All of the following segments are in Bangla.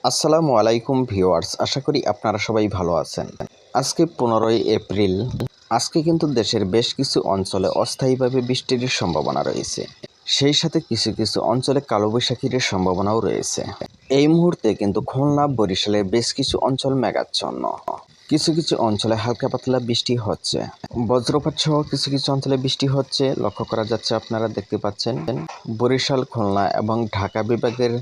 আসসালামু আলাইকুম ভিউয়ার্স, আশা করি আপনারা সবাই ভালো আছেন। আজকে 15ই এপ্রিল। আজকে কিন্তু দেশের বেশ কিছু অঞ্চলে অস্থায়ীভাবে বৃষ্টির সম্ভাবনা রয়েছে। সেই সাথে কিছু কিছু অঞ্চলে কালবৈশাখীর সম্ভাবনাও রয়েছে। এই মুহূর্তে কিন্তু খুলনা, বরিশালের বেশ কিছু অঞ্চল মেঘাচ্ছন্ন। কিছু কিছু অঞ্চলে হালকা পাতলা বৃষ্টি হচ্ছে। বজ্রপাত সহ কিছু কিছু অঞ্চলে বৃষ্টি হচ্ছে লক্ষ্য করা যাচ্ছে। আপনারা দেখতে পাচ্ছেন বরিশাল, খুলনা এবং ঢাকা বিভাগের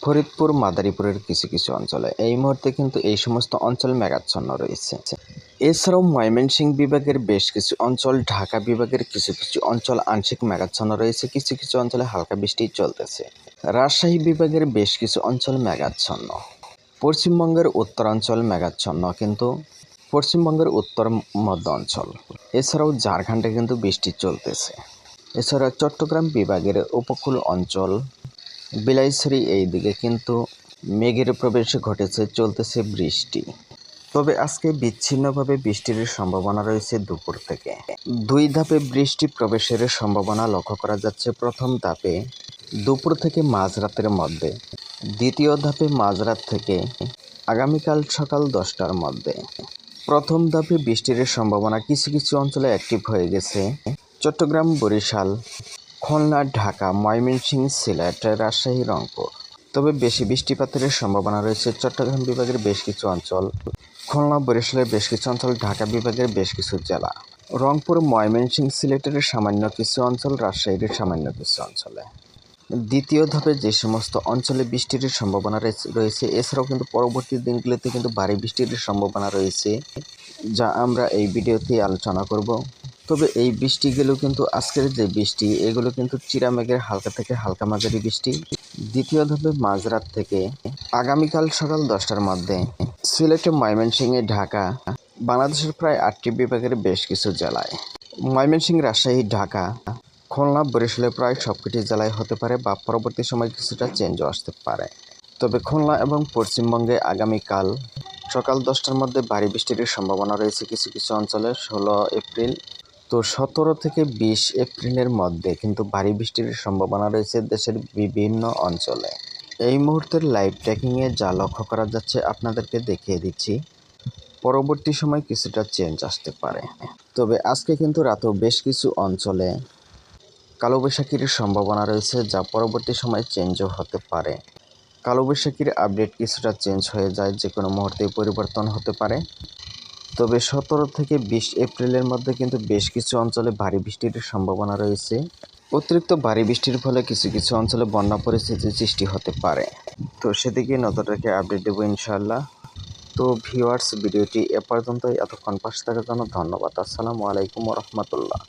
ফরিদপুর, মাদারীপুরের কিছু কিছু অঞ্চলে এই মুহূর্তে কিন্তু এই সমস্ত অঞ্চল মেঘাচ্ছন্ন রয়েছে। এছাড়াও ময়মনসিংহ বিভাগের বেশ কিছু অঞ্চল, ঢাকা বিভাগের কিছু কিছু অঞ্চল আংশিক মেঘাচ্ছন্ন রয়েছে, কিছু কিছু অঞ্চলে হালকা বৃষ্টি চলতেছে। রাজশাহী বিভাগের বেশ কিছু অঞ্চল মেঘাচ্ছন্ন। পশ্চিমবঙ্গের উত্তরাঞ্চল মেঘাচ্ছন্ন, কিন্তু পশ্চিমবঙ্গের উত্তর মধ্য অঞ্চল এছাড়াও ঝাড়খণ্ডে কিন্তু বৃষ্টি চলতেছে। এছাড়া চট্টগ্রাম বিভাগের উপকূল অঞ্চল, বিলাইছড়ি এই দিকে কিন্তু মেঘের প্রবেশ ঘটেছে, চলতেছে বৃষ্টি। তবে আজকে বিচ্ছিন্নভাবে বৃষ্টির সম্ভাবনা রয়েছে দুপুর থেকে। দুই ধাপে বৃষ্টি প্রবেশের সম্ভাবনা লক্ষ্য করা যাচ্ছে। প্রথম ধাপে দুপুর থেকে মাঝরাতের মধ্যে, দ্বিতীয় ধাপে মাঝরাত থেকে আগামীকাল সকাল 10টার মধ্যে। প্রথম ধাপে বৃষ্টির সম্ভাবনা কিছু কিছু অঞ্চলে অ্যাক্টিভ হয়ে গেছে। চট্টগ্রাম, বরিশাল, খুলনা, ঢাকা, ময়মনসিংহ, সিলেট, রাজশাহী, রংপুর। তবে বেশি বৃষ্টিপাতের সম্ভাবনা রয়েছে চট্টগ্রাম বিভাগের বেশ কিছু অঞ্চল, খুলনা, বরিশালের বেশ কিছু অঞ্চল, ঢাকা বিভাগের বেশ কিছু জেলা, রংপুর, ময়মনসিংহ, সিলেটের সামান্য কিছু অঞ্চল, রাজশাহীর সামান্য কিছু অঞ্চলে। দ্বিতীয় ধাপে যে সমস্ত অঞ্চলে বৃষ্টির সম্ভাবনা রয়েছে, এছাড়াও কিন্তু পরবর্তী দিনগুলোতে কিন্তু ভারী বৃষ্টির সম্ভাবনা রয়েছে, যা আমরা এই ভিডিওতে আলোচনা করব। তবে এই বৃষ্টিগুলো কিন্তু আজকের যে বৃষ্টি, এগুলো কিন্তু চিরামেঘের হালকা থেকে হালকা মাঝারি বৃষ্টি। দ্বিতীয় ধাপে মাঝরাত থেকে আগামীকাল সকাল 10টার মধ্যে সিলেটে, ময়মনসিংহে, ঢাকা, বাংলাদেশের প্রায় 8টি বিভাগের বেশ কিছু জেলায়, ময়মনসিংহ, রাজশাহী, ঢাকা, খুলনা, বরিশালের প্রায় সবকটি জেলায় হতে পারে বা পরবর্তী সময় কিছুটা চেঞ্জও আসতে পারে। তবে খুলনা এবং পশ্চিমবঙ্গে আগামীকাল সকাল 10টার মধ্যে ভারী বৃষ্টির সম্ভাবনা রয়েছে কিছু কিছু অঞ্চলে। 16 এপ্রিল তো 17 থেকে 20 এপ্রিলের মধ্যে কিন্তু ভারী বৃষ্টির সম্ভাবনা রয়েছে দেশের বিভিন্ন অঞ্চলে। এই মুহূর্তের লাইভ ট্র্যাকিংয়ে যা লক্ষ্য করা যাচ্ছে আপনাদেরকে দেখিয়ে দিচ্ছি। পরবর্তী সময় কিছুটা চেঞ্জ আসতে পারে। তবে আজকে কিন্তু রাতেও বেশ কিছু অঞ্চলে কালবৈশাখীর সম্ভাবনা রয়েছে, যা পরবর্তী সময় চেঞ্জও হতে পারে। কালবৈশাখীর আপডেট কিছুটা চেঞ্জ হয়ে যায়, যে কোনো মুহূর্তেই পরিবর্তন হতে পারে। তবে 17 থেকে 20 এপ্রিলের মধ্যে কিন্তু বেশ কিছু অঞ্চলে ভারী বৃষ্টির সম্ভাবনা রয়েছে। অতিরিক্ত ভারী বৃষ্টির ফলে কিছু কিছু অঞ্চলে বন্যা পরিস্থিতির সৃষ্টি হতে পারে। তো সেদিকে নজর রেখে আপডেট দেবো ইনশাআল্লাহ। তো ভিউয়ার্স, ভিডিওটি এ পর্যন্তই। এতক্ষণ পাশে থাকার জন্য ধন্যবাদ। আসসালামু আলাইকুম ওয়া রাহমাতুল্লাহ।